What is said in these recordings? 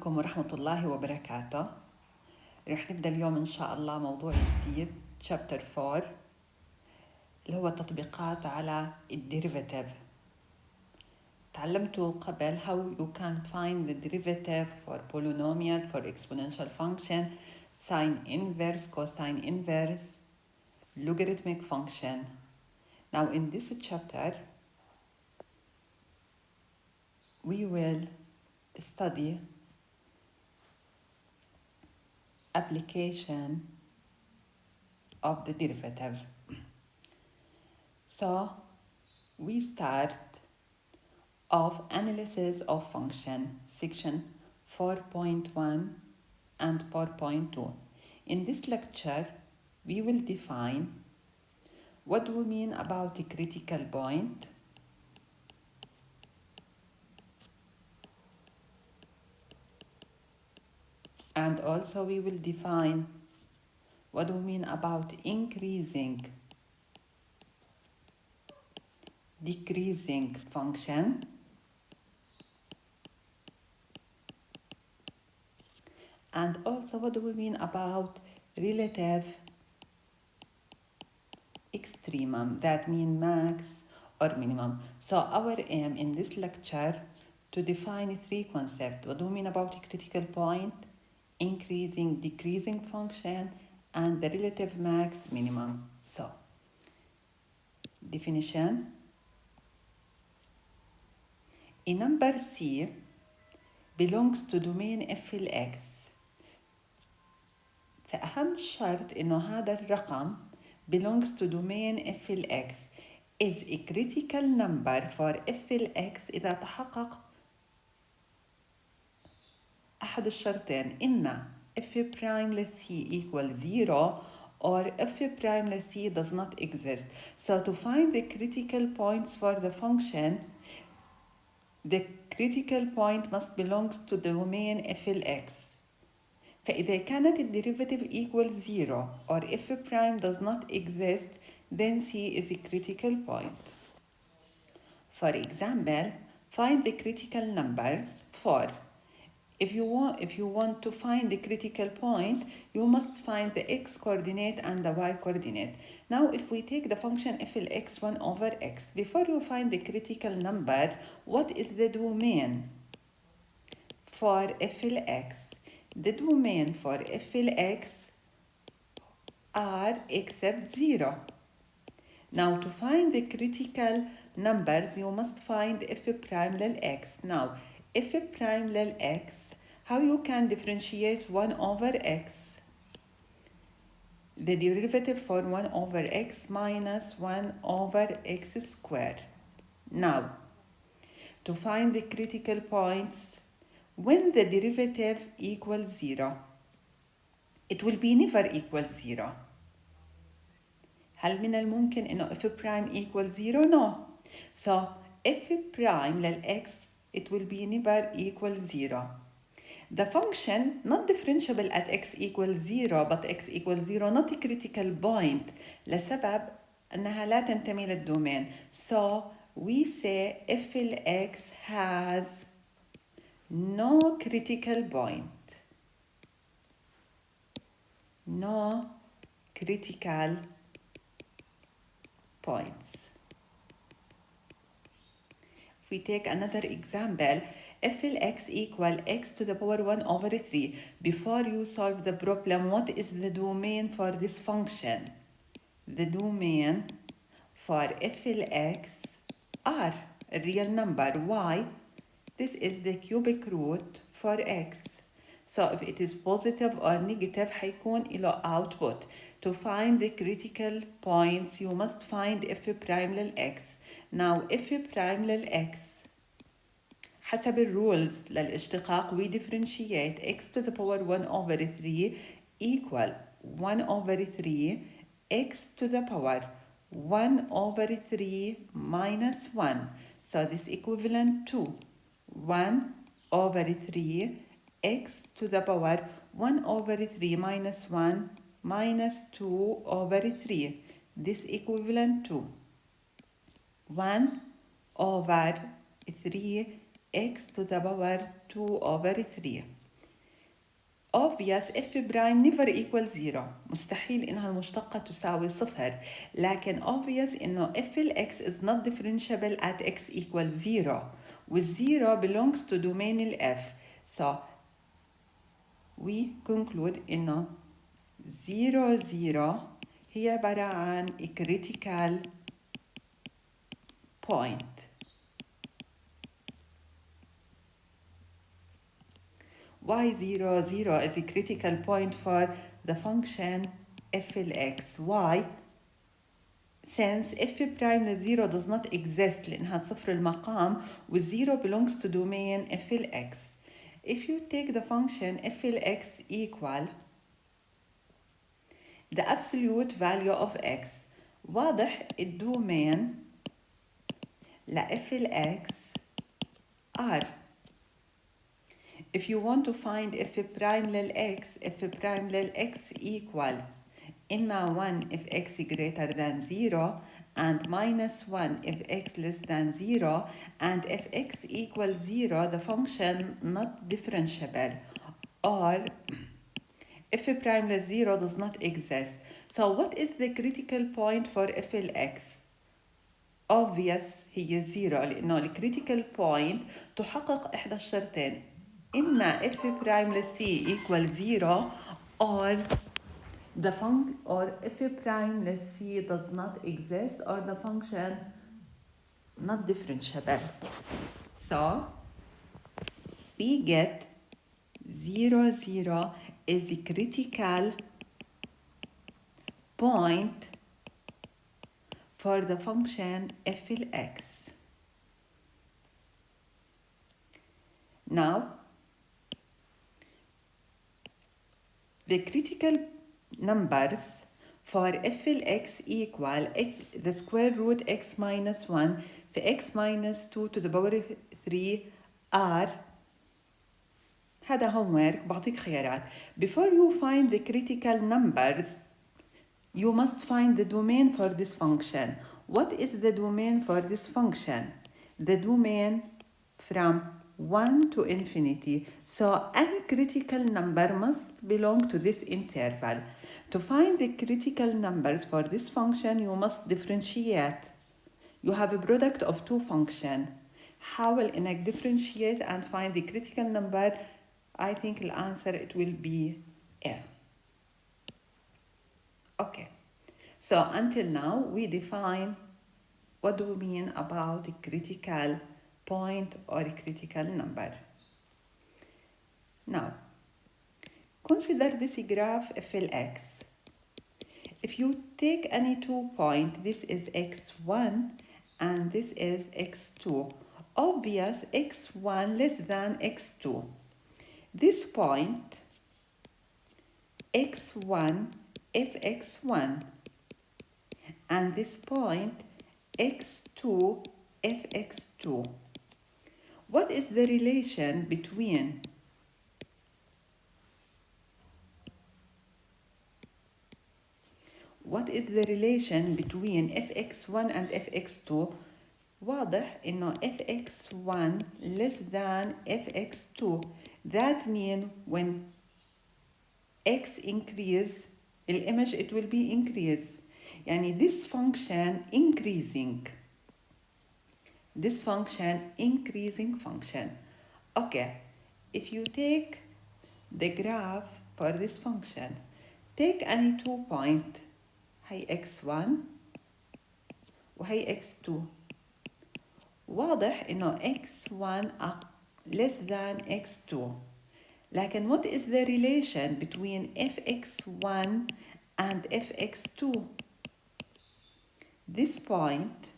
عليكم ورحمة الله وبركاته. رح نبدأ اليوم إن شاء الله موضوع جديد chapter 4 اللي هو تطبيقات على الديريفاتيف. تعلمتوا قبل how you can find the derivative for polynomial, for exponential function, sine inverse, cosine inverse, logarithmic function. Now in this chapter we will study application of the derivative. So we start of analysis of function, section 4.1 and 4.2. In this lecture, we will define what do we mean about a critical point, and also we will define what do we mean about increasing, decreasing function, and also what do we mean about relative extremum, that means max or minimum. So our aim in this lecture to define three concepts. What do we mean about a critical point, increasing, decreasing function, and the relative max minimum. So definition: a number C belongs to domain f x. فأهم شرط إنه هذا الرقم belongs to domain f x is a critical number for f x إذا تحقق أحد الشرطين، إما f prime let's c equal 0 or f prime let's c does not exist. So to find the critical points for the function, the critical point must belong to the domain f x. فإذا كانت الدerivative equals 0 or f prime does not exist, then c is a critical point. For example, find the critical numbers for. If you want to find the critical point, you must find the x coordinate and the y coordinate. Now, if we take the function f x 1 over x, before you find the critical number, what is the domain for f x? The domain for f x are except 0. Now, to find the critical numbers, you must find f prime lel x. Now, f prime lel x, how you can differentiate 1 over x? The derivative for 1 over x minus 1 over x squared. Now, to find the critical points, when the derivative equals 0, it will be never equal 0. هل من الممكن إنه f prime equals 0? No. So, f prime لل x, it will be never equal 0. The function not differentiable at x equals 0 but x equals 0 not a critical point لسبب أنها لا تنتمي للدومين. So we say f x has no critical point. No critical points. If we take another example, f x equal x to the power 1 over 3. Before you solve the problem, what is the domain for this function? The domain for f x are a real number. Why? This is the cubic root for x. So if it is positive or negative, حيكون له output. To find the critical points, you must find f prime لل x. Now f prime لل x, حسب الرولز للاشتقاق we differentiate x to the power 1 over 3 equal 1 over 3 x to the power 1 over 3 minus 1. So this equivalent to 1 over 3 x to the power 1 over 3 minus 1 minus 2 over 3. This equivalent to 1 over 3 x to the power 2 over 3. obvious f prime never equals 0. مستحيل إنها المشتقة تساوي صفر. لكن obvious إنه f x is not differentiable at x equals 0. with 0 belongs to domain f. So we conclude إنه 0 0 هي عبارة عن critical point. Why 0 0 is a critical point for the function f x? Why? Since f prime للزيرو does not exist لأنها صفر المقام with 0 belongs to domain f x. If you take the function f x equal the absolute value of x, واضح الدومين ل f x r. If you want to find f prime لل x, f prime لل x equal إما 1 if x greater than 0 and minus 1 if x less than 0, and if x equals 0 the function not differentiable, or f prime less 0 does not exist. So what is the critical point for f x? Obvious هي 0 لأنه ال critical point تحقق إحدى الشرطين، إما f prime less c equals 0 or if prime less c does not exist or the function not differentiable. So we get 0 0 is a critical point for the function f x. Now the critical numbers for f x equal the square root x minus 1 for x minus 2 to the power 3 are. هذا homework بعطيك خيارات. Before you find the critical numbers, you must find the domain for this function. What is the domain for this function? The domain from 1 to infinity. So any critical number must belong to this interval. To find the critical numbers for this function, you must differentiate. You have a product of two functions. حاول إنك differentiate and find the critical number. I think the answer it will be A. Okay. So until now we define what do we mean about a critical point or a critical number. Now, consider this graph f x. If you take any 2 points, this is x1 and this is x2. Obvious x1 less than x2. This point x1 if x1 and this point x2 if x2. What is the relation between fx1 and fx2? واضح إنه fx1 less than fx2. That means when x increase, الإيمج it will be increase. يعني this function increasing. This function increasing function. Okay, if you take the graph for this function, take any 2 points. هي x1 وهي x2. واضح إنه x1 less than x2. لكن what is the relation between fx1 and fx2? This point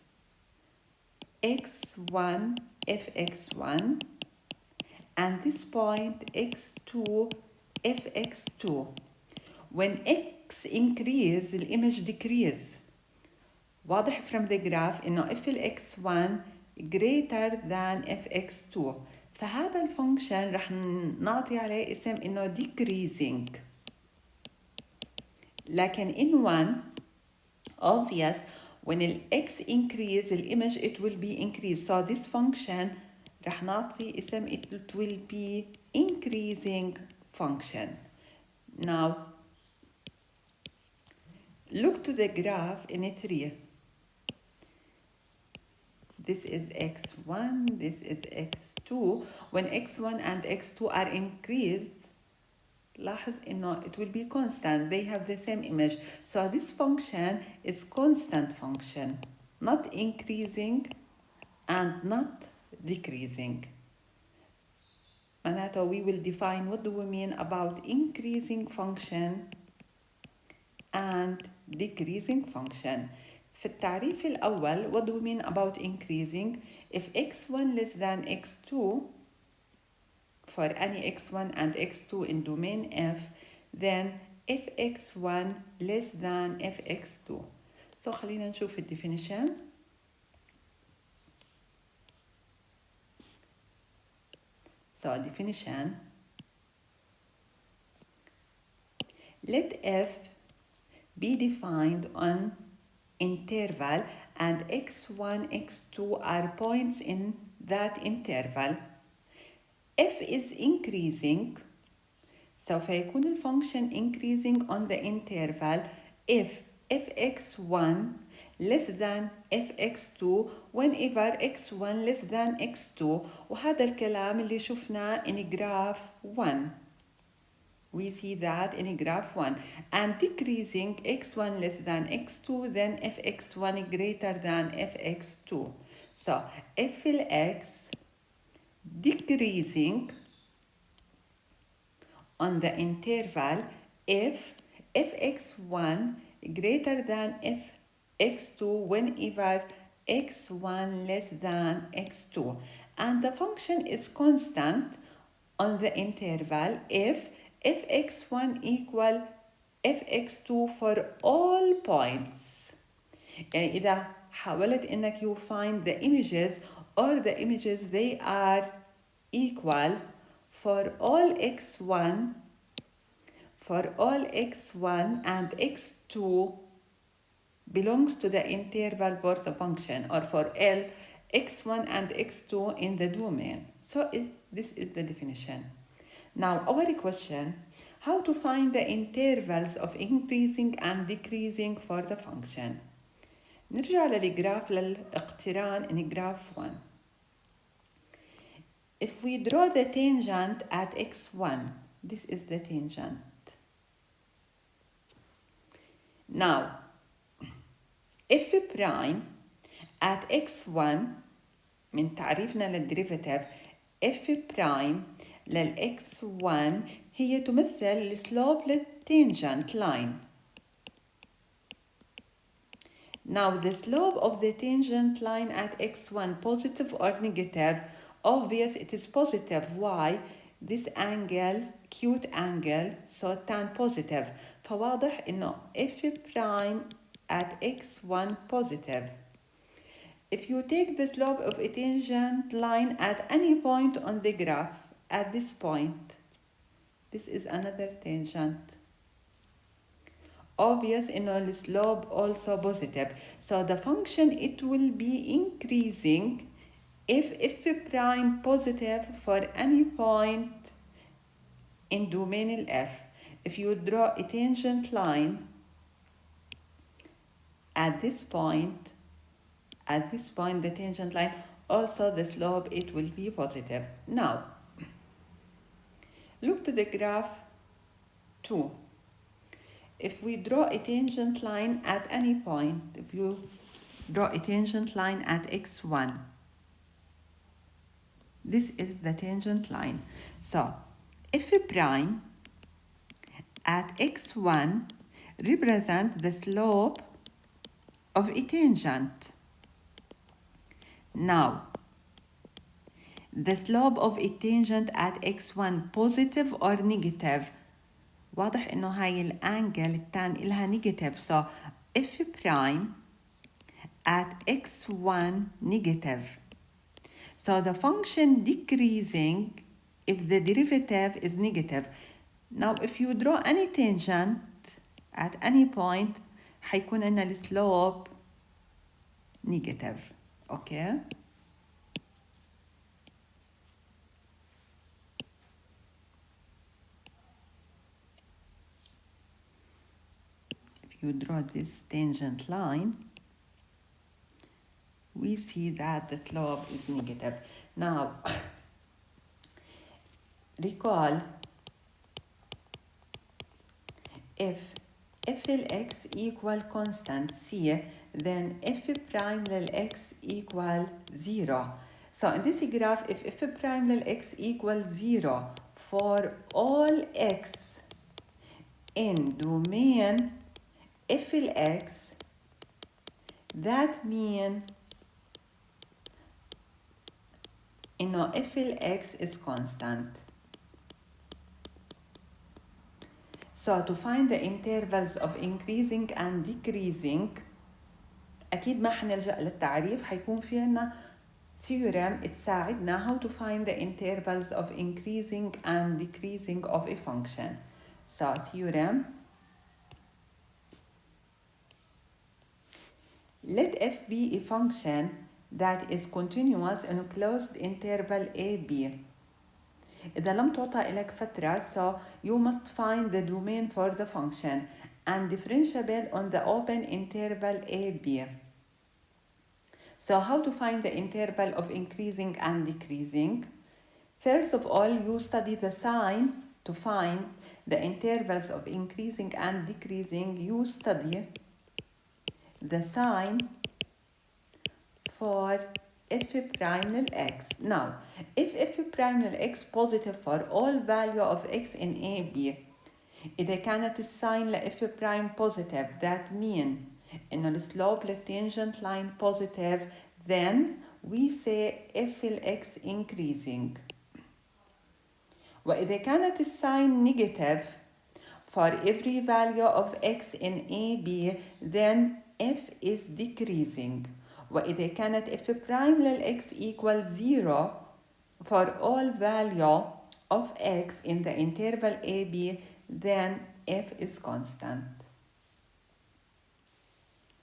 x1 fx1 and this point x2 fx2. When x increase, the image decrease. واضح from the graph إنه fx1 greater than fx2. فهذا الفانكشن رح نعطي عليه اسم إنه decreasing. لكن in one, obvious, when the x increase, the image it will be increased. So this function رح نعطي اسم it will be increasing function. Now, look to the graph in 3. This is x1, this is x2. When x1 and x2 are increased, لاحظ إنه it will be constant. They have the same image. So this function is constant function, not increasing and not decreasing. معناته we will define what do we mean about increasing function and decreasing function. في التعريف الأول, what do we mean about increasing? If x1 less than x2, for any x1 and x2 in domain F, then fx1 less than fx2. So خلينا نشوف ال definition. So definition, let F be defined on interval and x1, x2 are points in that interval. F is increasing, سوف يكون الفانكشن increasing on the interval if fx1 less than fx2 whenever x1 less than x2. وهذا الكلام اللي شفناه in graph 1. We see that in graph 1. And decreasing x1 less than x2, then fx1 greater than fx2. So fx decreasing on the interval if fx1 greater than fx2 whenever x1 less than x2. And the function is constant on the interval if fx1 equal fx2 for all points. يعني إذا حاولت إنك you find the images or the images they are equal for all x1 and x2 belongs to the interval Borsa function, or for L x1 and x2 in the domain. So this is the definition. Now our question, how to find the intervals of increasing and decreasing for the function. نرجع للجراف للاقتران in graph 1. If we draw the tangent at x1, this is the tangent. Now, f prime at x1 من تعريفنا للديريفاتيف f prime للx1 هي تمثل السلوب للتانجنت line. Now the slope of the tangent line at x1 positive or negative? Obvious it is positive. Why? This angle acute angle, so tan positive. فواضح إنه f prime at x1 positive. If you take the slope of a tangent line at any point on the graph, at this point, this is another tangent. Obvious إنه the slope also positive. So the function it will be increasing if f prime positive for any point in domain F. If you draw a tangent line at this point, the tangent line, also the slope it will be positive. Now, look to the graph 2. If we draw a tangent line at any point, if you draw a tangent line at x1, this is the tangent line. So, f prime at x1 represent the slope of a tangent. Now, the slope of a tangent at x1 positive or negative? واضح إنه هاي الانجل التان إلها negative. So, f prime at x1 negative. So the function decreasing if the derivative is negative. Now if you draw any tangent at any point حيكون عندنا السلوب negative. Okay? you draw this tangent line, we see that the slope is negative. Now, recall if x equal constant c, then f prime x equal 0. So in this graph, if f prime x equals 0 for all x in domain f x, that means f x is constant. So to find the intervals of increasing and decreasing، أكيد ما حنلجأ للتعريف، حيكون في عنا theorem تساعدنا how to find the intervals of increasing and decreasing of a function. So theorem: let f be a function that is continuous in a closed interval AB. إذا لم تعطى لك فترة, so you must find the domain for the function and differentiable on the open interval AB. So how to find the interval of increasing and decreasing? First of all, you study the sign to find the intervals of increasing and decreasing. You study the sign for f prime x. Now, if f prime x positive for all value of x in AB, إذا كانت الساين ل f prime positive, that mean إنه السلوب للتangent line positive, then we say f x increasing. وإذا كانت الساين negative for every value of x in AB, then f is decreasing. وإذا كانت f prime للx equals 0 for all value of x in the interval AB, then f is constant.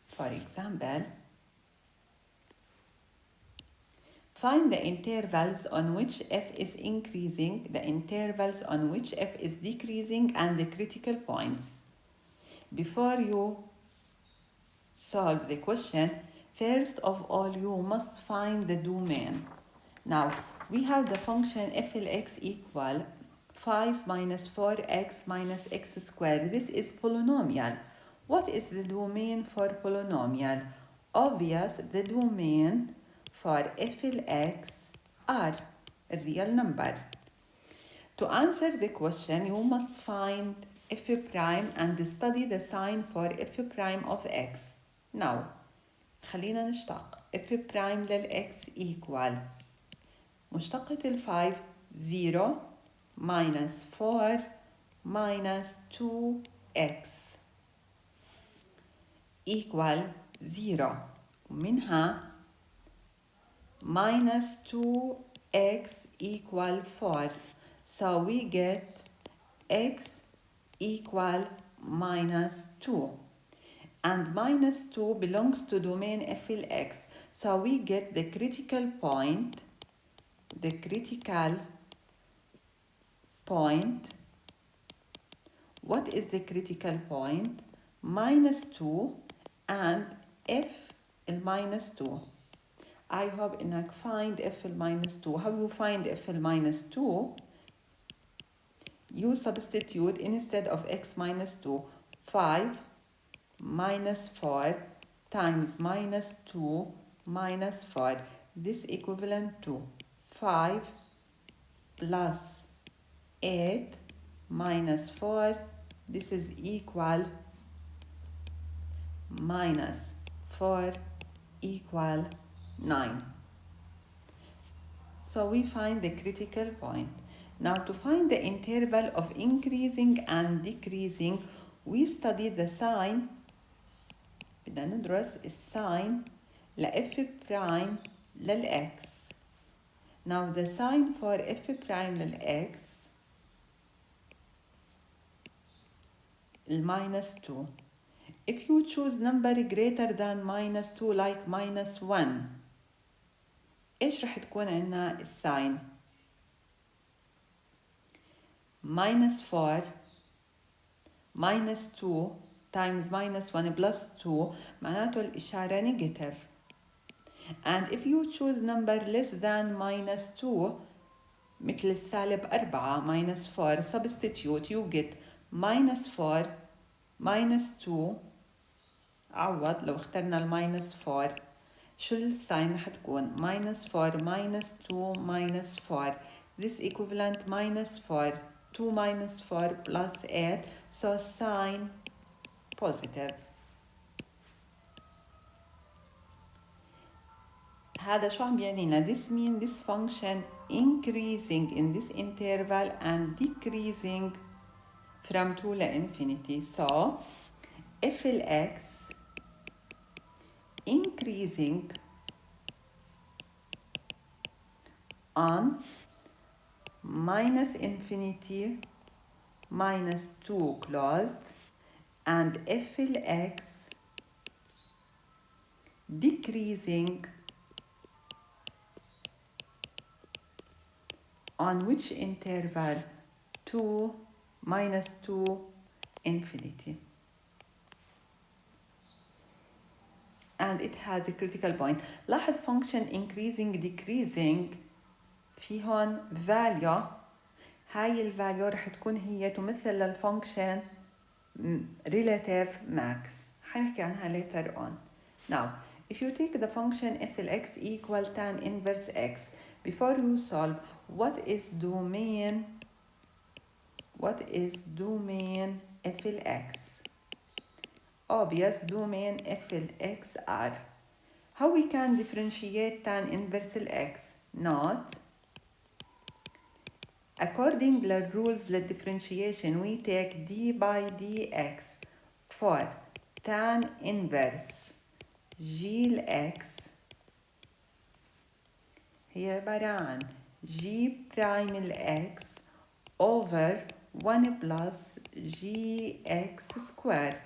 For example, find the intervals on which f is increasing, the intervals on which f is decreasing, and the critical points. Before you solve the question, first of all, you must find the domain. Now, we have the function f x equal 5 minus 4x minus x squared. This is polynomial. What is the domain for polynomial? Obvious, the domain for f x are a real number. To answer the question, you must find f prime and study the sign for f prime of x. Now, خلينا نشتق. f prime للx equal مشتقة ال 5 0 minus 4 minus 2x equal 0. ومنها minus 2x equal 4. So we get x equal minus 2. And minus 2 belongs to domain f x. So we get the critical point. The critical point. What is the critical point? Minus 2 and f minus 2. I hope إنك find f minus 2. How you find f minus 2? You substitute instead of x minus 2, 5 minus 4 times minus 2 minus 4. This equivalent to 5 plus 8 minus 4. This is equal minus 4 equal 9. So we find the critical point. Now to find the interval of increasing and decreasing, we study the sign. بدنا ندرس الساين ل f prime للx. Now the sign for f prime للx minus 2. If you choose number greater than minus 2 like minus 1, إيش رح تكون عنا الساين؟ minus 4 minus 2 times minus 1 plus 2 معناته الإشارة negative. And if you choose number less than minus 2 مثل السالب 4 minus 4 substitute you get minus 4 minus 2 عوض لو اخترنا الماينس 4 شو الساين رح تكون minus 4 minus 2 minus 4 this equivalent minus 4 2 minus 4 plus 8 so sign positive. هذا شو عم بيعنينا this means this function increasing in this interval and decreasing from 2 to infinity. So if x increasing on minus infinity minus 2 closed and if x decreasing on which interval 2 minus 2 infinity. And it has a critical point. لاحظ function increasing decreasing في هون value هاي الفاليو رح تكون هي تمثل للفانكشن relative max. حنحكي عنها later on. Now if you take the function f x equal tan inverse x before you solve what is domain f x? Obvious domain f x are. How we can differentiate tan inverse x? Not according to the rules of differentiation we take d by dx for tan inverse g x هي عبارة عن g prime x over 1 plus gx square.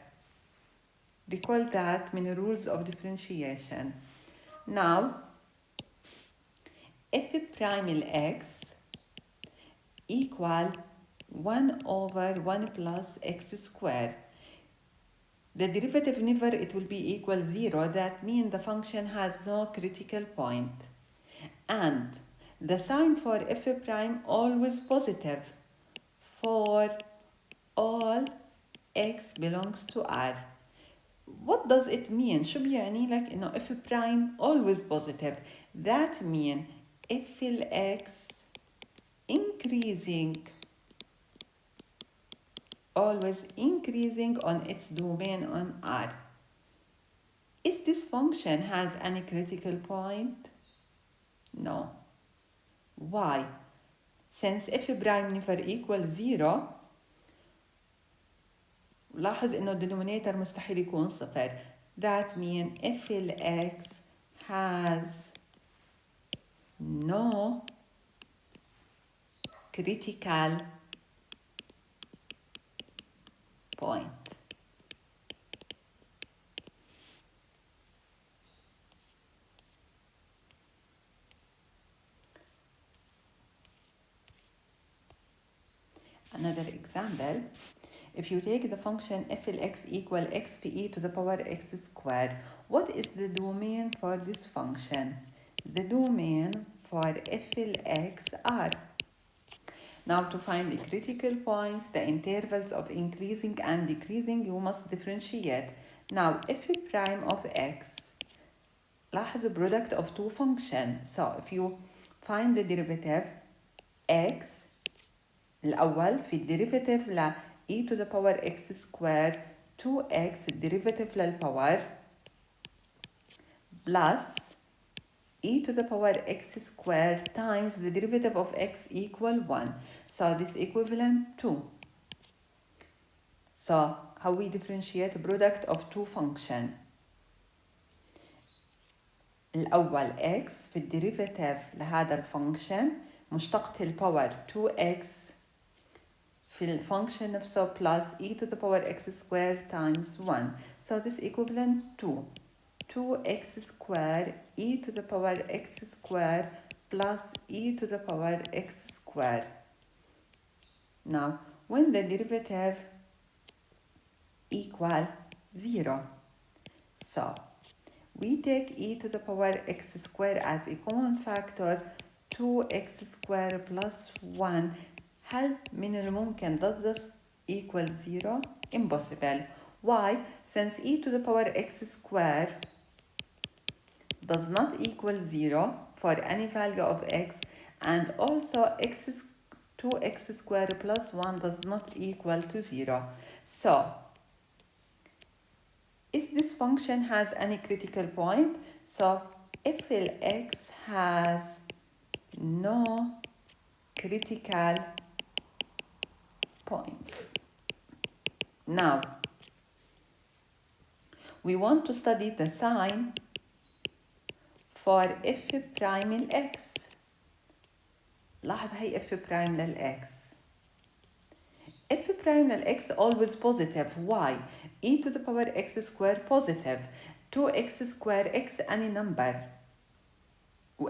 Recall that من rules of differentiation. Now f prime x equal 1 over 1 plus x square. The derivative never it will be equal 0. That means the function has no critical point. And the sign for f prime always positive for all x belongs to R. What does it mean? شو بيعني لك إنه f prime always positive? That mean f x increasing always increasing on its domain on R. Is this function has any critical point? No. Why? Since f prime never equals 0 لاحظ إنه denominator مستحيل يكون صفر. That means f x has no critical point. Another example, if you take the function f x equal x p e to the power x squared, what is the domain for this function? The domain for f x are. Now to find the critical points, the intervals of increasing and decreasing, you must differentiate. Now f prime of x, لاحظ product of two functions. So if you find the derivative x الأول في الديريفاتيف ل e to the power x square 2x الديريفاتيف للباور plus e to the power x square times the derivative of x equal 1. So this equivalent 2. So how we differentiate product of two function. الأول x في الديريفاتيف لهذا الفانكشن مشتقة الباور 2x في الفانكشن نفسه plus e to the power x square times 1. So this equivalent 2. 2x square e to the power x square plus e to the power x square. Now, when the derivative equal 0. So we take e to the power x square as a common factor. 2x square plus 1. هل من الممكن does this equal 0? Impossible. Why? Since e to the power x square does not equal 0 for any value of x, and also 2x square plus 1 does not equal to 0. So, if this function has any critical point, so if x has no critical points. Now, we want to study the sign for f prime x. لاحظ هي f prime للx. f prime للx always positive. Why? e to the power x square positive. 2x square x any number.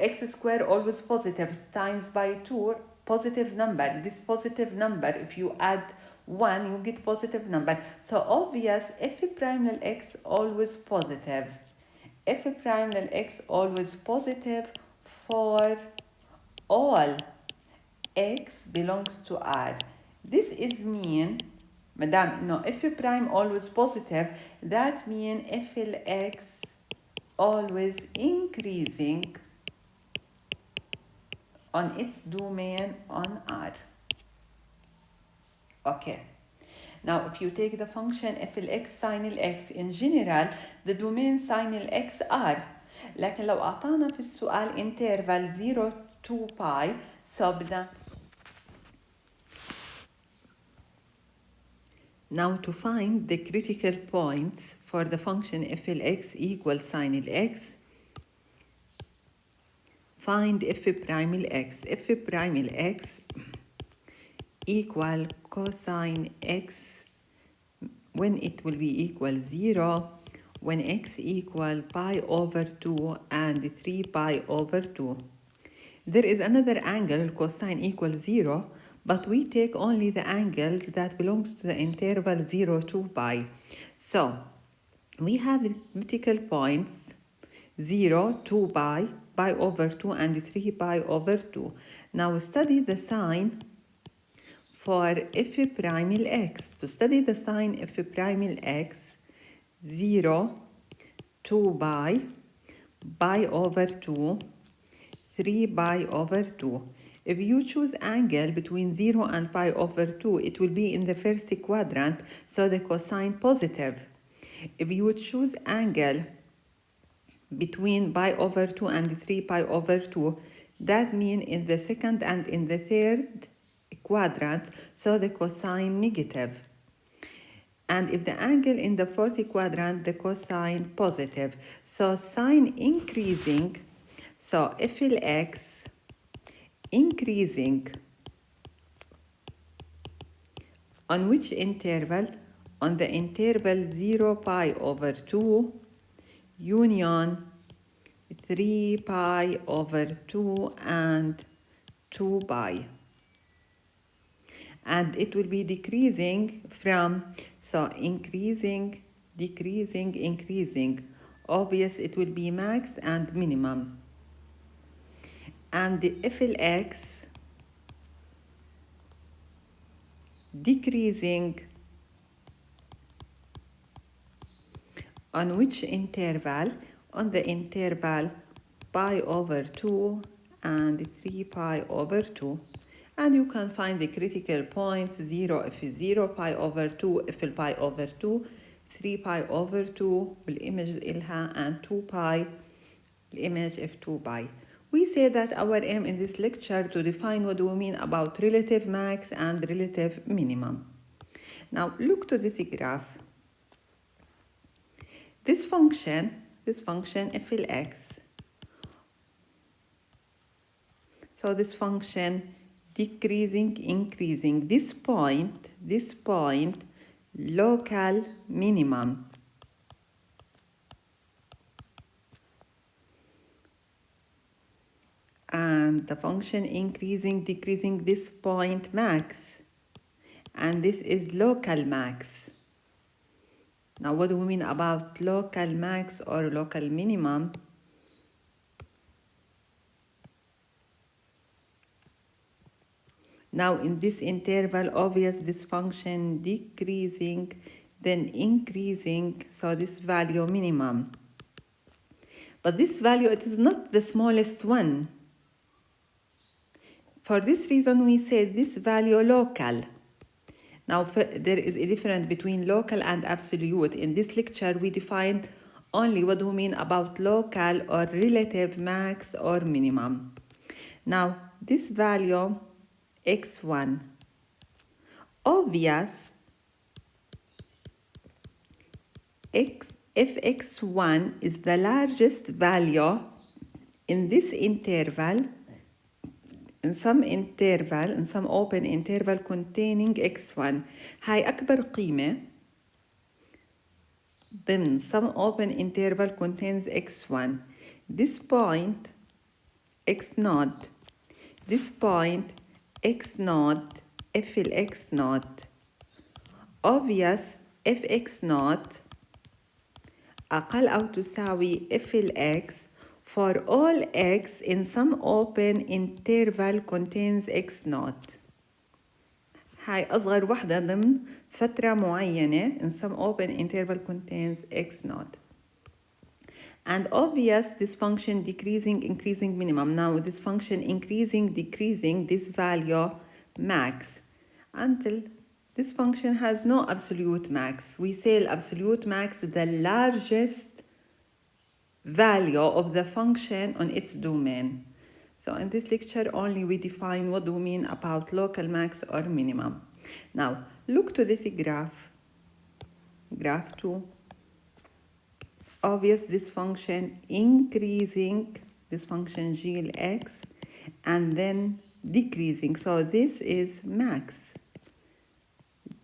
x square always positive times by 2 positive number. This positive number, if you add 1, you get positive number. So obvious f prime للx always positive. f prime للx always positive for all x belongs to R. This is mean, madam, no, f prime always positive, that mean f x always increasing on its domain on R. Okay. Now, if you take the function f x sin x, in general, the domain sin x R. لكن لو أعطانا في السؤال interval 0 to pi, so بدنا now to find the critical points for the function f x equals sin x, find f prime x. f prime x equal cosine x when it will be equal 0, when x equal pi over 2 and 3 pi over 2. There is another angle cosine equals 0, but we take only the angles that belongs to the interval 0 to pi. So we have the critical points 0, 2 pi, pi over 2 and 3 pi over 2. Now study the sign for f prime x. To study the sign f prime x, 0, 2 pi, pi over 2, 3 pi over 2. If you choose angle between 0 and pi over 2, it will be in the first quadrant, so the cosine positive. If you choose angle between pi over 2 and 3 pi over 2, that means in the second and in the third quadrant, so the cosine negative. And if the angle in the fourth quadrant, the cosine positive. So sine increasing, so f x increasing on which interval? On the interval 0 pi over 2 union 3 pi over 2 and 2 pi. And it will be decreasing from, so increasing, decreasing, increasing. Obvious it will be max and minimum. And the f(x) decreasing on which interval? On the interval pi over 2 and 3 pi over 2. And you can find the critical points 0 if 0 pi over 2 if pi over 2, 3 pi over 2 والإيمج إلها and 2 pi الإيمج if 2 pi. We say that our aim in this lecture to define what we mean about relative max and relative minimum. Now look to this graph. This function f(x), so this function decreasing, increasing, this point, local minimum. And the function increasing, decreasing, this point max. And this is local max. Now, what do we mean about local max or local minimum? Now, in this interval, obvious this function decreasing, then increasing, so this value minimum. But this value, it is not the smallest one. For this reason, we say this value local. Now, there is a difference between local and absolute. In this lecture, we defined only what do we mean about local or relative max or minimum. Now, this value, x1, obvious, if x1 is the largest value in this interval, in some open interval containing x1, هاي أكبر قيمة ضمن some open interval contains x1. This point x naught, this point x naught, f x naught. Obvious f x naught أقل أو تساوي f x for all x in some open interval contains x naught. هاي أصغر وحدة ضمن فترة معينة in some open interval contains x naught. And obvious this function decreasing, increasing minimum. Now this function increasing, decreasing this value max until this function has no absolute max. We say absolute max the largest value of the function on its domain. So in this lecture only we define what do we mean about local max or minimum. Now look to this graph. Graph 2. Obvious this function increasing, this function g x, and then decreasing. So this is max.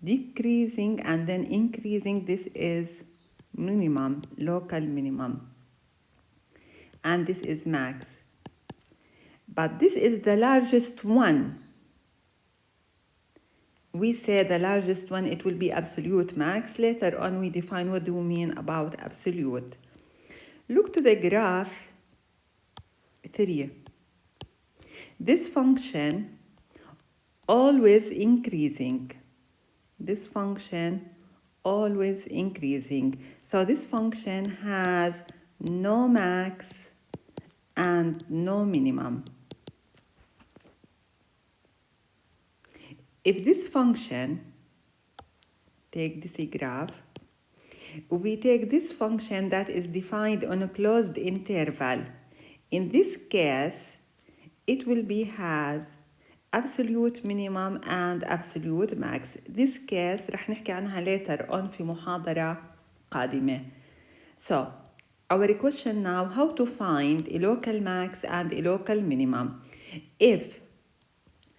Decreasing and then increasing, this is minimum, local minimum. And this is max. But this is the largest one. We say the largest one, it will be absolute max. Later on, we define what do we mean about absolute. Look to the graph 3. This function always increasing. This function always increasing. So this function has no max and no minimum. If this function, take this graph, we take this function that is defined on a closed interval. In this case, it will be has absolute minimum and absolute max. This case رح نحكي عنها later on في محاضرة قادمة. So, our question now, how to find a local max and a local minimum. If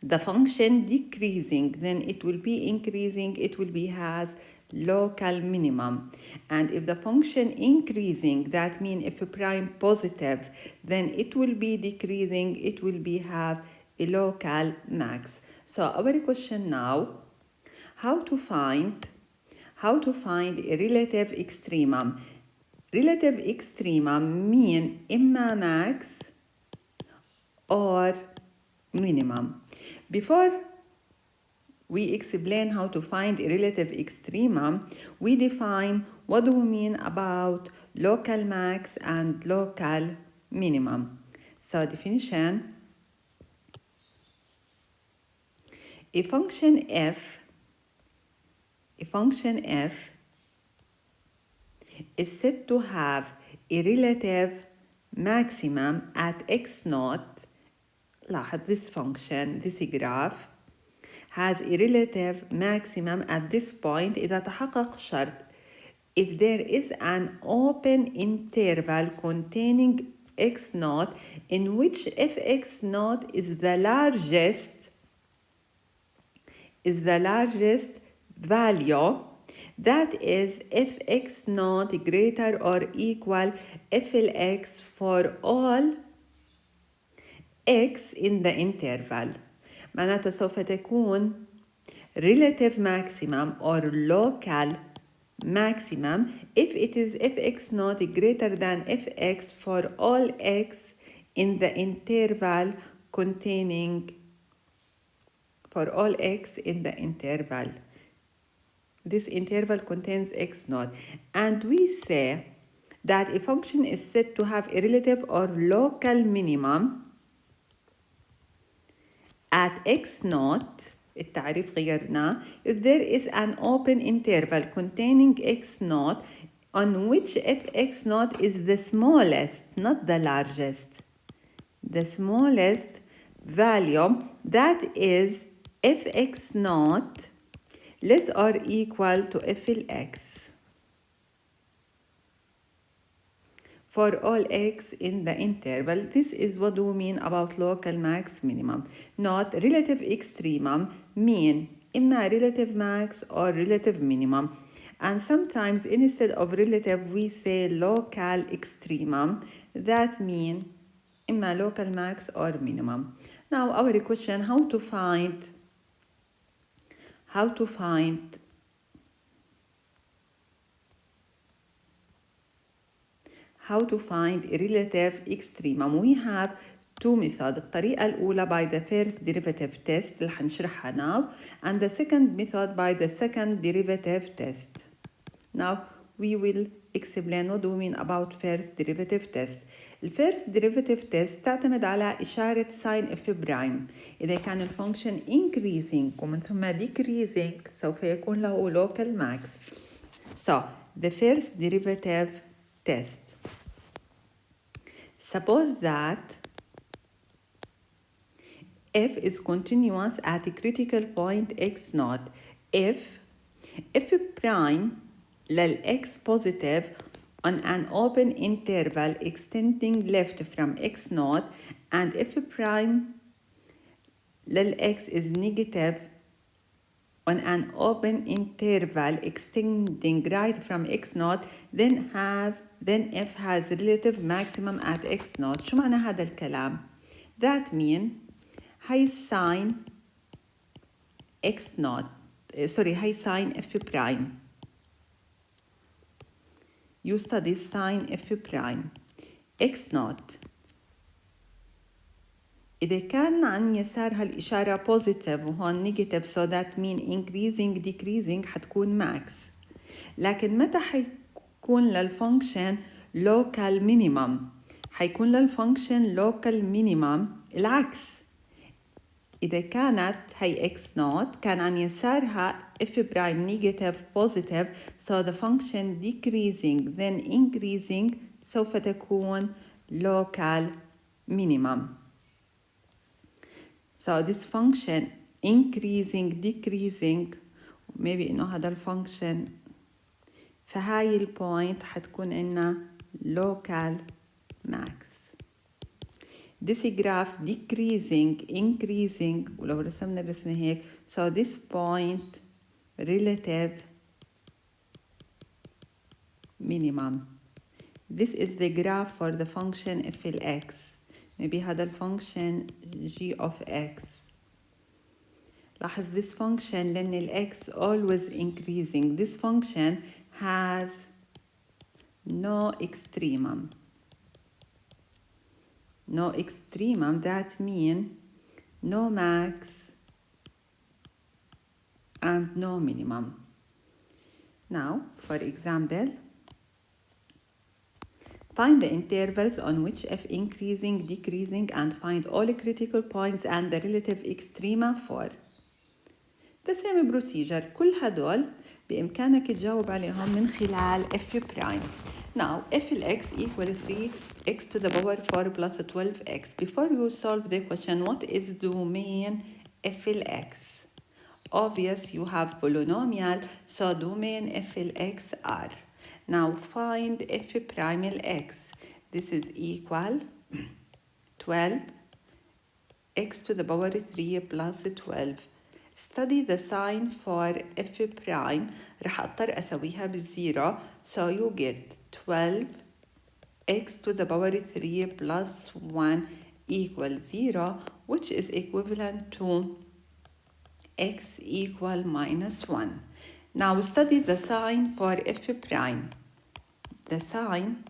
the function decreasing, then it will be increasing, it will be has local minimum. And if the function increasing, that means if prime positive, then it will be decreasing, it will be have a local max. So our question now, how to find a relative extremum. Relative extremum mean إما max or minimum. Before we explain how to find a relative extremum, we define what do we mean about local max and local minimum. So definition, a function f is said to have a relative maximum at x naught. لاحظ this function, this graph has a relative maximum at this point إذا تحقق شرط if there is an open interval containing x naught in which f x naught is the largest value, that is f x naught greater or equal f x for all x in the interval. معناته سوف تكون relative maximum or local maximum if it is fx not greater than fx for all x in the interval containing for all x in the interval. This interval contains x naught, and we say that a function is said to have a relative or local minimum at x naught. التعريف غيرناه if there is an open interval containing x naught on which fx naught is the smallest, not the largest, the smallest value, that is fx naught less or equal to fx for all x in the interval. This is what we mean about local max minimum. Not relative extremum mean إما relative max or relative minimum. And sometimes instead of relative we say local extremum. That mean إما local max or minimum. Now our question, how to find a relative extremum. We have two methods. الطريقة الأولى by the first derivative test اللي حنشرحها now, and the second method by the second derivative test. Now we will explain what do we mean about first derivative test. الفيرست derivative test تعتمد على إشارة sin f برايم. إذا كان الفانكشن increasing ومن ثم decreasing سوف يكون له local max. So the first derivative test. Suppose that f is continuous at a critical point x naught. If f prime لل x positive on an open interval extending left from x naught, and f prime lil x is negative on an open interval extending right from x naught, then f has relative maximum at x naught. شو معنى هذا الكلام؟ That mean هاي sin x naught هاي sin f prime. You study sin f prime x naught. إذا كان عن يسارها الإشارة positive وهون negative, so that mean increasing decreasing حتكون max. لكن متى حيكون للفانكشن local minimum؟ حيكون للفانكشن local minimum العكس. إذا كانت هي x naught كان عن يسارها f prime negative positive, so the function decreasing then increasing سوف تكون local minimum. So this function increasing decreasing maybe إنه هذا الفانكشن فهاي البوينت حتكون عنا local max. This graph decreasing increasing ولو رسمنا الرسمة هيك, so this point relative minimum. This is the graph for the function f x. Maybe هذا الفانكشن g of x. لاحظ this function لأن ال x always increasing. This function has no extremum. No extremum, that means no max and no minimum. Now, for example, find the intervals on which f increasing, decreasing, and find all critical points and the relative extrema for. The same procedure. كل هدول بإمكانك تجاوب عليهم من خلال f prime. Now, f x equals 3x to the power 4 plus 12x. Before you solve the question, what is domain f x? Obvious, you have polynomial, so domain f x are. Now, find f prime x. This is equal 12x to the power 3 plus 12. Study the sign for f prime. رح أضطر أسويها بالزيرو, so you get 12x to the power 3 plus 1 equals 0, which is equivalent to x equal minus 1. Now study the sign for f prime. The sign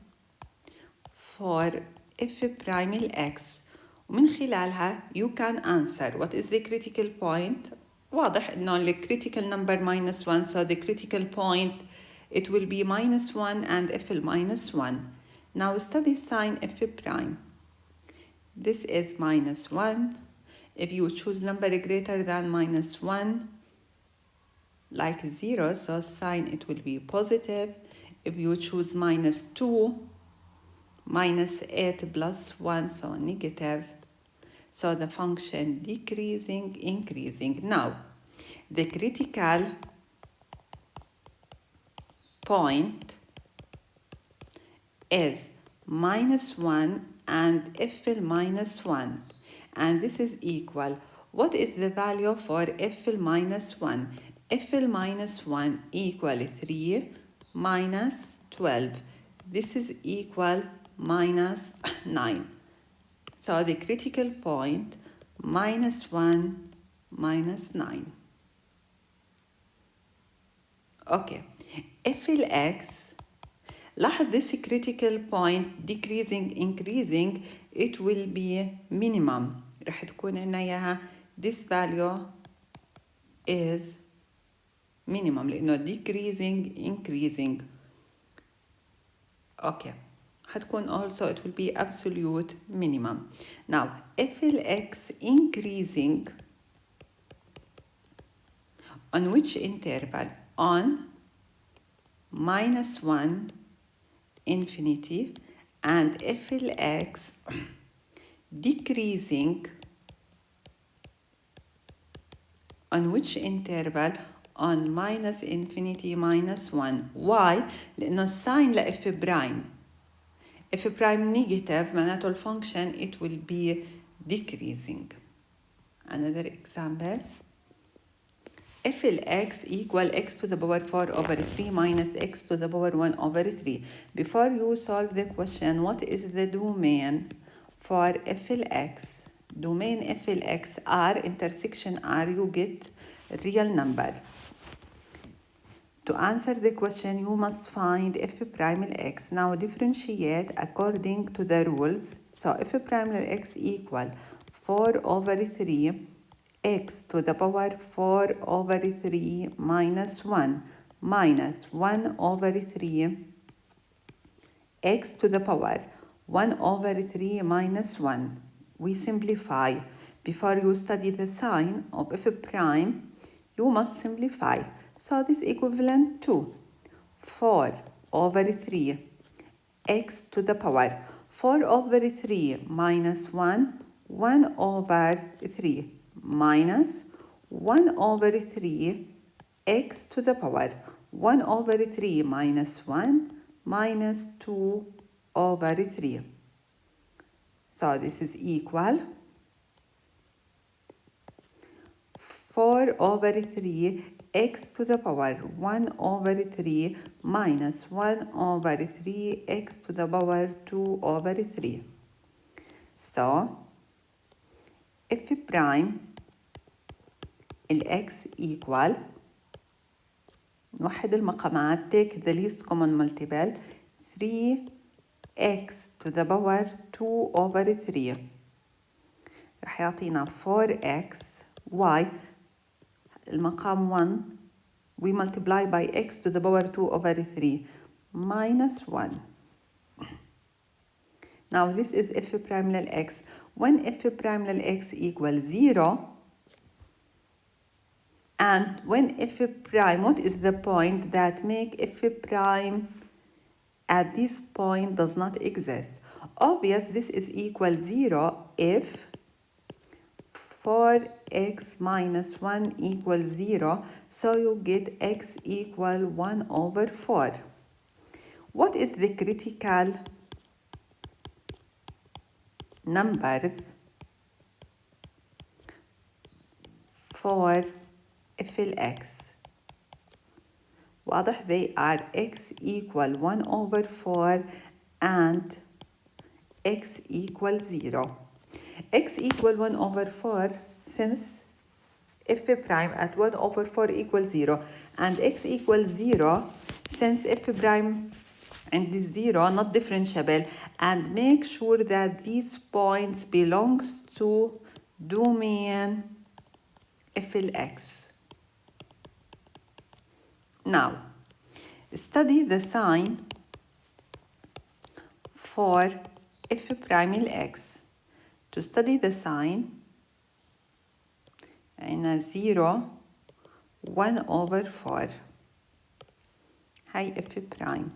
for f prime x. ومن خلالها you can answer what is the critical point. واضح إنه ال critical number minus 1, so the critical point it will be minus 1 and f minus 1. Now study sign f prime. This is minus 1. If you choose number greater than minus 1, like 0, so sign it will be positive. If you choose minus 2, minus 8 plus 1, so negative. So the function decreasing, increasing. Now, the critical point is minus 1 and f minus 1. And this is equal. What is the value for f minus 1? f minus 1 equal 3 minus 12. This is equal minus 9. So the critical point minus 1 minus 9. Okay. f x, لاحظ this critical point decreasing, increasing, it will be minimum. رح تكون عنا إياها this value is minimum لأنه decreasing, increasing. Okay. هتكون also it will be absolute minimum. Now, if x increasing on which interval? On minus 1 infinity, and if x decreasing on which interval? On minus infinity minus 1. Why? لأنه الساين ل f prime. If prime negative, معناته الفانكشن it will be decreasing. Another example. If x equal x to the power 4 over 3 minus x to the power 1 over 3. Before you solve the question, what is the domain for f x? Domain f x r intersection r, you get real number. To answer the question, you must find f prime x. Now differentiate according to the rules. So f prime x equal 4 over 3 x to the power 4 over 3 minus 1 minus 1 over 3 x to the power 1 over 3 minus 1. We simplify. Before you study the sign of f prime, you must simplify. So this equivalent to 4 over 3 x to the power 4 over 3 minus 1, 1 over 3 minus 1 over 3 x to the power 1 over 3 minus 1 minus 2 over 3. So this is equal 4 over 3 x to the power 1 over 3 minus 1 over 3 x to the power 2 over 3. So, f prime x equal نوحد المقامات, take the least common multiple 3x to the power 2 over 3 رح يعطينا 4x. y المقام 1 we multiply by x to the power 2 over 3 minus 1. Now this is f prime lil x. When f prime lil x equals 0, and when f prime, what is the point that make f prime at this point does not exist? Obvious, this is equal 0 if 4x minus 1 equals 0, so you get x equal 1 over 4. What is the critical numbers for f(x)? واضح, they are x equal 1 over 4 and x equal 0. x equal 1 over 4 since f prime at 1 over 4 equals 0, and x equals 0, since f prime and is 0 not differentiable, and make sure that these points belongs to domain f(x). Now, study the sign for f prime x. To study the sign, عنا 0 1/4 هاي f prime.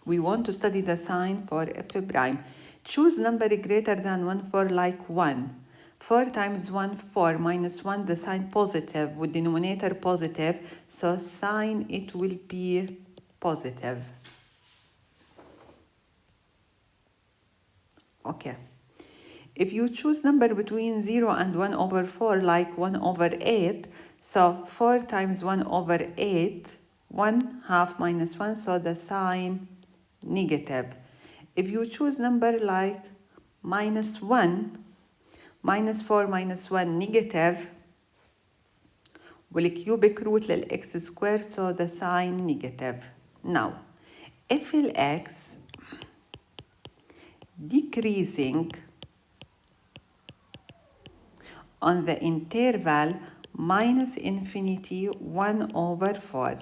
We want to study the sign for f prime. Choose number greater than 1 for like 1. 4 times 1, 4, minus 1, the sign positive, with denominator positive, so sign it will be positive. Okay. If you choose number between 0 and 1/4, like 1/8, so 4 times 1/8, 1/2 minus 1, so the sign negative. If you choose number like -1, -4 minus 1 negative, والcubic root للx square, so the sign negative. Now, if x decreasing on the interval -∞ 1/4,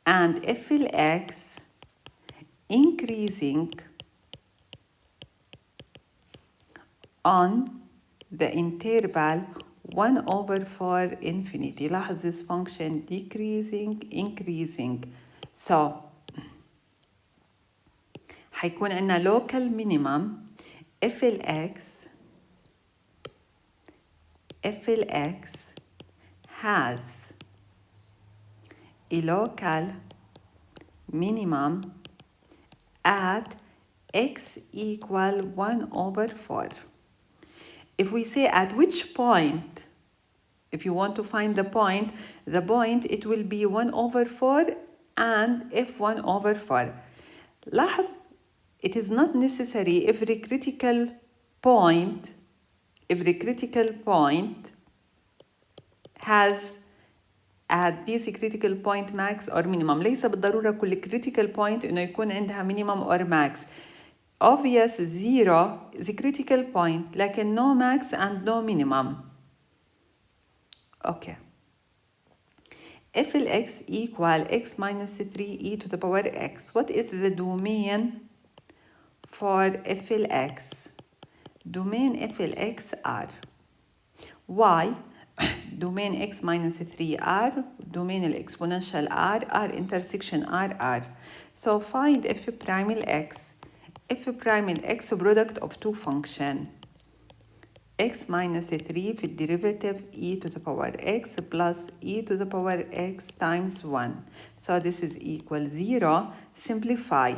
and if x increasing on the interval 1/4 infinity. لاحظ this function decreasing, increasing. So حيكون عندنا local minimum if x has a local minimum at x equal 1/4. If we say at which point, if you want to find the point it will be 1/4 and if 1/4. لاحظ, it is not necessary every critical point has at this critical point max or minimum. ليس بالضرورة كل critical point إنه يكون عندها minimum or max. Obvious 0 is a critical point, لكن no max and no minimum. Okay. If x equal x minus 3e to the power x, what is the domain for f x? Domain f x r. Why? Domain x minus 3r, domain exponential r intersection r. So find f prime x. f prime x product of two function. x minus 3 في derivative e to the power x plus e to the power x times 1. So this is equal 0. Simplify.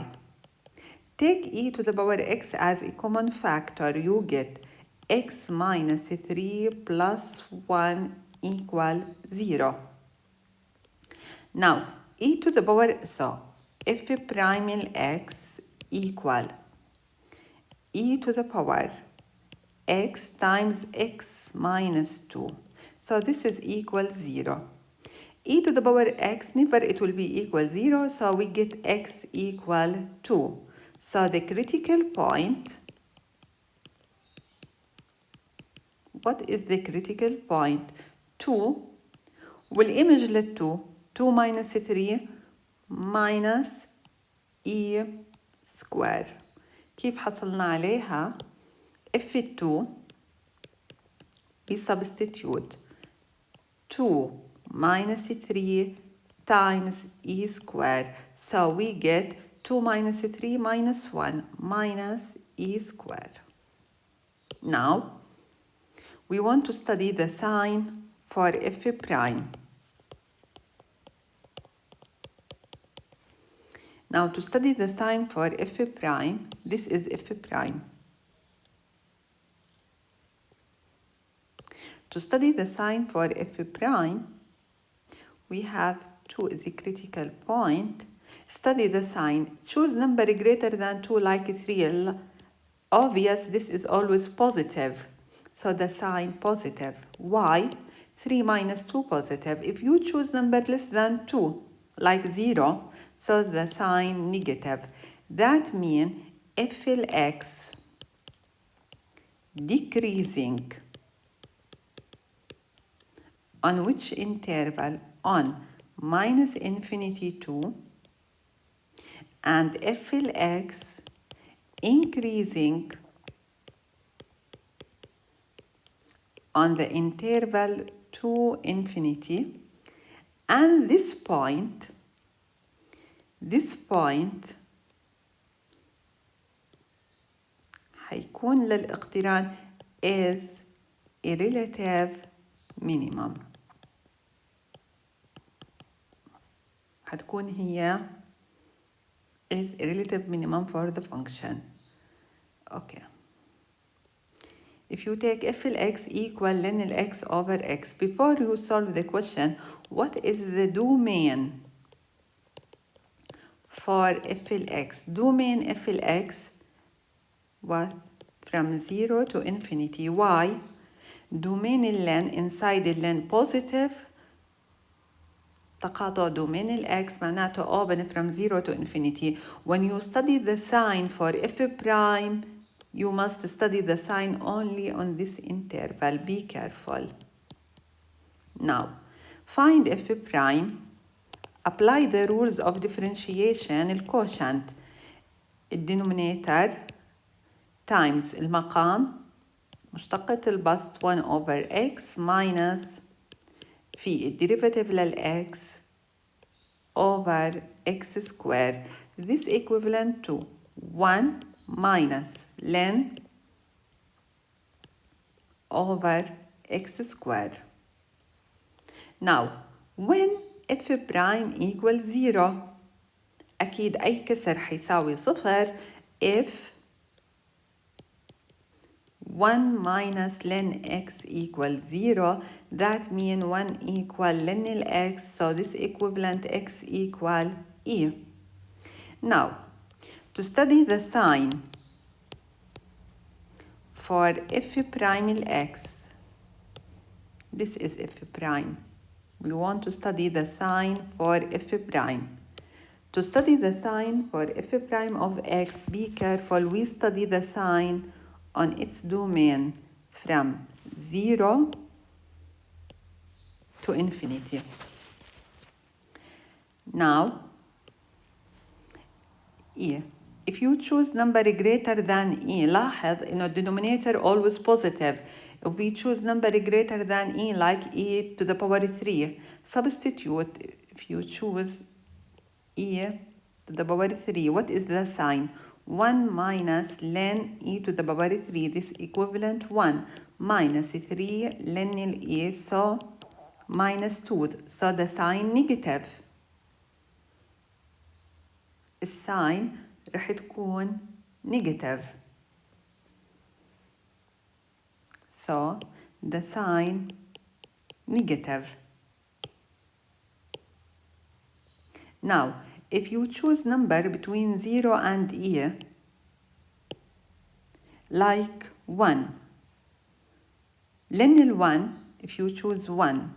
Take e to the power x as a common factor. You get x minus 3 plus 1 equal 0. Now, e to the power, so f prime x equal e to the power x times x minus 2. So this is equal 0. E to the power x, never it will be equal 0, so we get x equal 2. So the critical point, what is the critical point? 2 والimage لل 2 minus 3 minus e square. كيف حصلنا عليها؟ f2 we substitute 2 minus 3 times e square. So we get 2 minus 3 minus 1 minus e square. Now, we want to study the sign for f prime. Now, to study the sign for f prime, this is f prime. To study the sign for f prime, we have 2 is a critical point. Study the sign. Choose number greater than 2 like 3. Obvious, this is always positive. So the sign positive. Why? 3 minus 2 positive. If you choose number less than 2, like 0, so the sign negative. That means if x decreasing on which interval? On minus infinity 2, and if x increasing on the interval to infinity, and this point هيكون للاقتران is a relative minimum. هتكون هي is a relative minimum for the function. Okay. If you take f x equal ln x over x, before you solve the question, what is the domain for f x? Domain f x, what? From 0 to infinity. Why? Domain ln inside ln positive. تقاطع domain x معناته open from 0 to infinity. When you study the sign for f prime, you must study the sign only on this interval. Be careful. Now, find f prime. Apply the rules of differentiation. الquotient, denominator times المقام مشتقة البسط 1 over x minus في derivative للx over x square. This equivalent to 1 minus ln over x square. Now, when f prime equals 0, أكيد أي كسر حيساوي صفر if 1 minus ln x equals 0, that means 1 equal ln x, so this equivalent x equal e. Now, to study the sign for f prime x, this is f prime. We want to study the sign for f prime. To study the sign for f prime of x, be careful, we study the sign on its domain from 0 to infinity. Now, if you choose number greater than e, لاحظ إنه denominator always positive. If we choose number greater than e, like e to the power 3, substitute. If you choose e to the power 3, what is the sign? 1 minus ln e to the power 3, this equivalent 1 minus 3 ln e, so minus 2, so the sign negative. الساين رح تكون negative. So the sign negative. Now, if you choose number between 0 and e, like 1, ln 1, if you choose 1,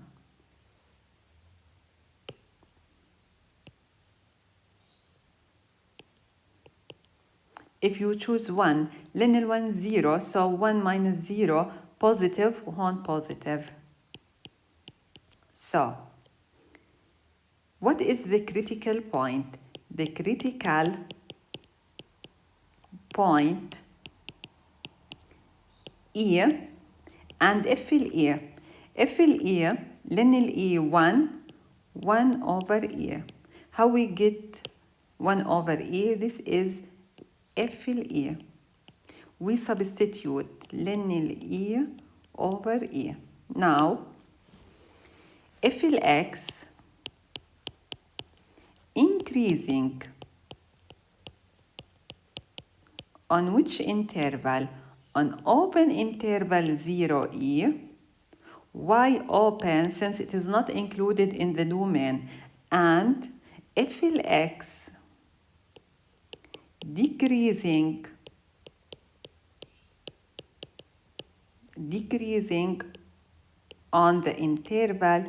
if you choose 1, ln 1 0, so 1 minus 0, positive, 1 positive. So, what is the critical point? The critical point E and F E. F E, لن E 1 over E. How we get 1 over E? This is F E. We substitute لن E over E. Now, F X increasing on which interval? On open interval 0e. Why open? Since it is not included in the domain. And f x decreasing on the interval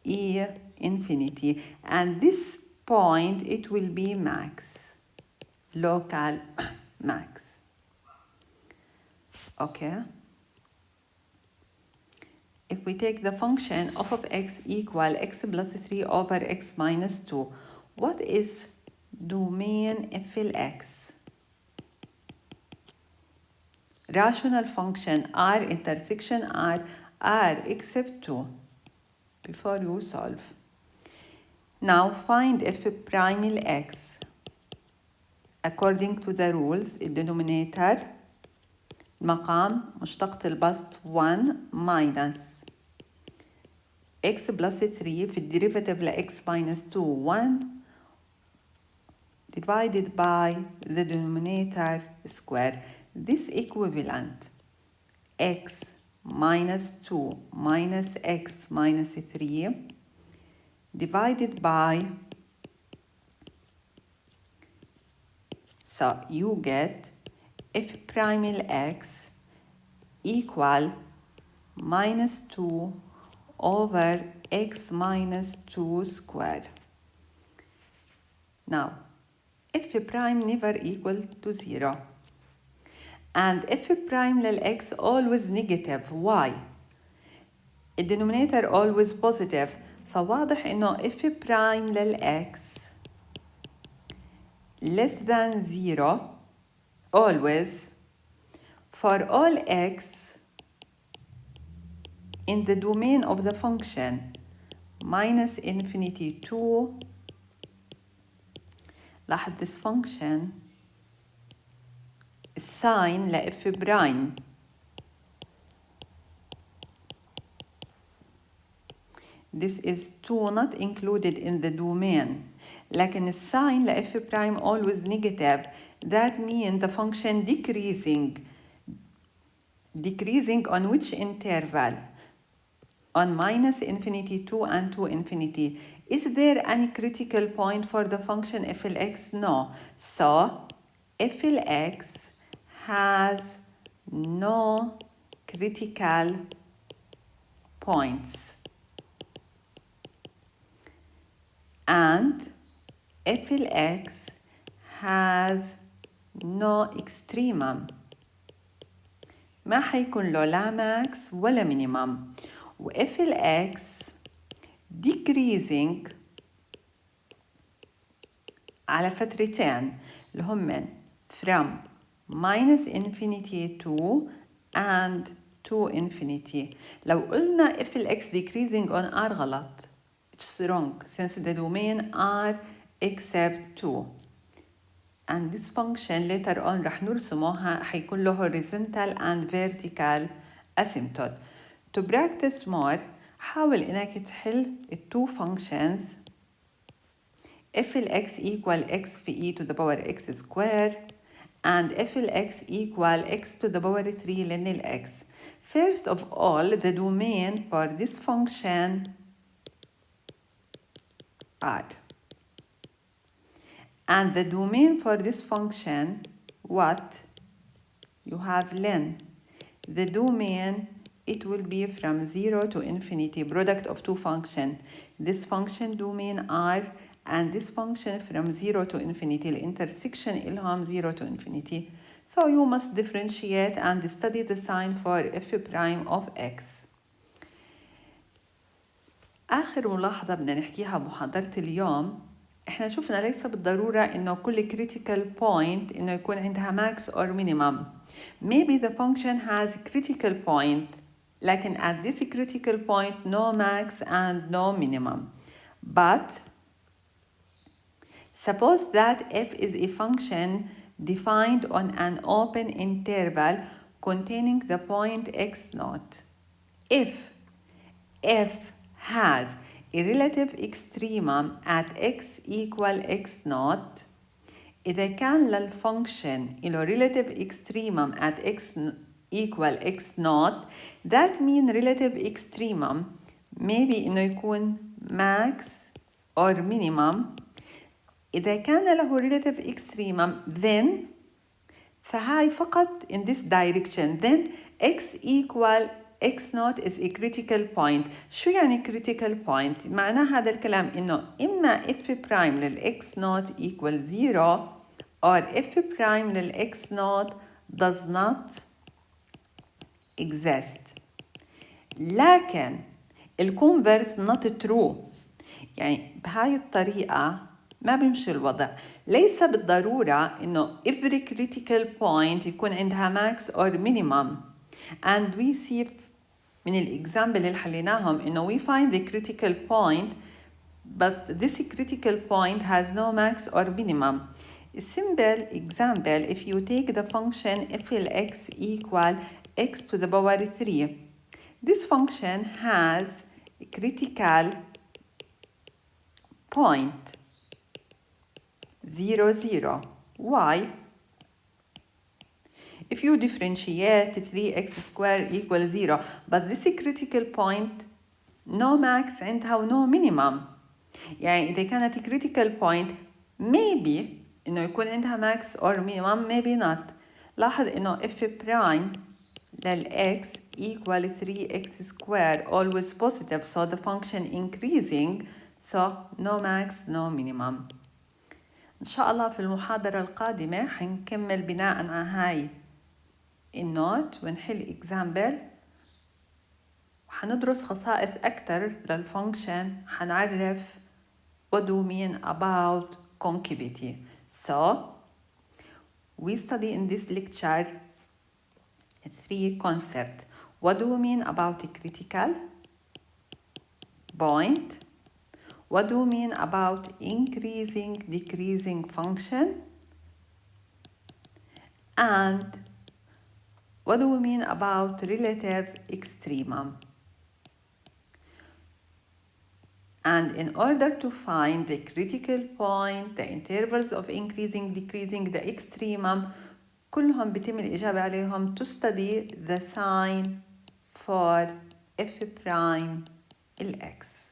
E infinity, and this point it will be max, local max. Okay, if we take the function f of x equal x plus 3 over x minus 2, what is domain f x? Rational function R intersection R except 2 before you solve. Now find f prime x. According to the rules, the denominator المقام مشتقة البسط 1 minus x plus 3 في الديريفاتيف ل x minus 2 1 divided by the denominator square. This equivalent x minus 2 minus x minus 3 divided by, so you get f prime x equal minus 2 over x minus 2 square. Now, f prime never equal to 0. And f prime للx always negative. Why? The denominator always positive. فواضح إنه f prime للx less than 0 always for all x in the domain of the function minus infinity to, لاحظ this function sign ل f prime this is 2 not included in the domain لكن الساين ل f prime always negative. That means the function decreasing on which interval? On minus infinity 2 and 2 infinity. Is there any critical point for the function f of x? No. So f of x has no critical points. And f of x has no extremum. ما حيكون له لا max ولا minimum. و f of x decreasing على فترتين اللي هم from minus infinity to and to infinity. لو قلنا f of x decreasing on r غلط. It's wrong since the domain r except 2. And this function later on رح نرسموها حيكون له horizontal and vertical asymptote. To practice more حاول إنك تحل two functions f of x equal x في e to the power x square and f of x equal x to the power 3 لن x. First of all, the domain for this function R. And the domain for this function, what? You have len. The domain, it will be from 0 to infinity, product of two functions. This function domain R and this function from 0 to infinity. The intersection إلهم 0 to infinity. So you must differentiate and study the sign for f prime of x. آخر ملاحظة بدنا نحكيها بمحاضرة اليوم، احنا شفنا ليس بالضرورة انه كل critical point انه يكون عندها max or minimum. Maybe the function has a critical point لكن at this critical point no max and no minimum. But suppose that f is a function defined on an open interval containing the point x naught. If f has a relative extremum at x equal x naught، إذا كان للفunction له relative extremum at x equal x naught، that means relative extremum maybe إنه يكون max or minimum. إذا كان له relative extremum then فهاي فقط in this direction then x equal x0 is a critical point. شو يعني critical point؟ معناه هذا الكلام إنه إما f prime للx0 equal 0 or f prime للx0 does not exist. لكن الكونفرس not true. يعني بهاي الطريقة ما بيمشي الوضع. ليس بالضرورة إنه every critical point يكون عندها max or minimum. And we see من الإكزامبل اللي حليناهم إنه we find the critical point but this critical point has no max or minimum. A simple example, if you take the function f of x equal x to the power 3, this function has a critical point 0, 0. Why? If you differentiate 3x squared equals 0, but this critical point no max عندها و no minimum. يعني إذا كانت critical point maybe إنه يكون عندها max or minimum, maybe not. لاحظ إنه f prime لل x equal 3x squared always positive, so the function increasing, so no max no minimum. إن شاء الله في المحاضرة القادمة حنكمل بناء على هاي النوت ونحل example وحندرس خصائص أكتر للفانكشن. حنعرف what do we mean about concavity. So we study in this lecture 3 concepts. What do we mean about a critical point? What do we mean about increasing, decreasing function? And what do we mean about relative extremum? And in order to find the critical point, the intervals of increasing, decreasing, the extremum, كلهم بيتم الإجابة عليهم to study the sign for f prime الx.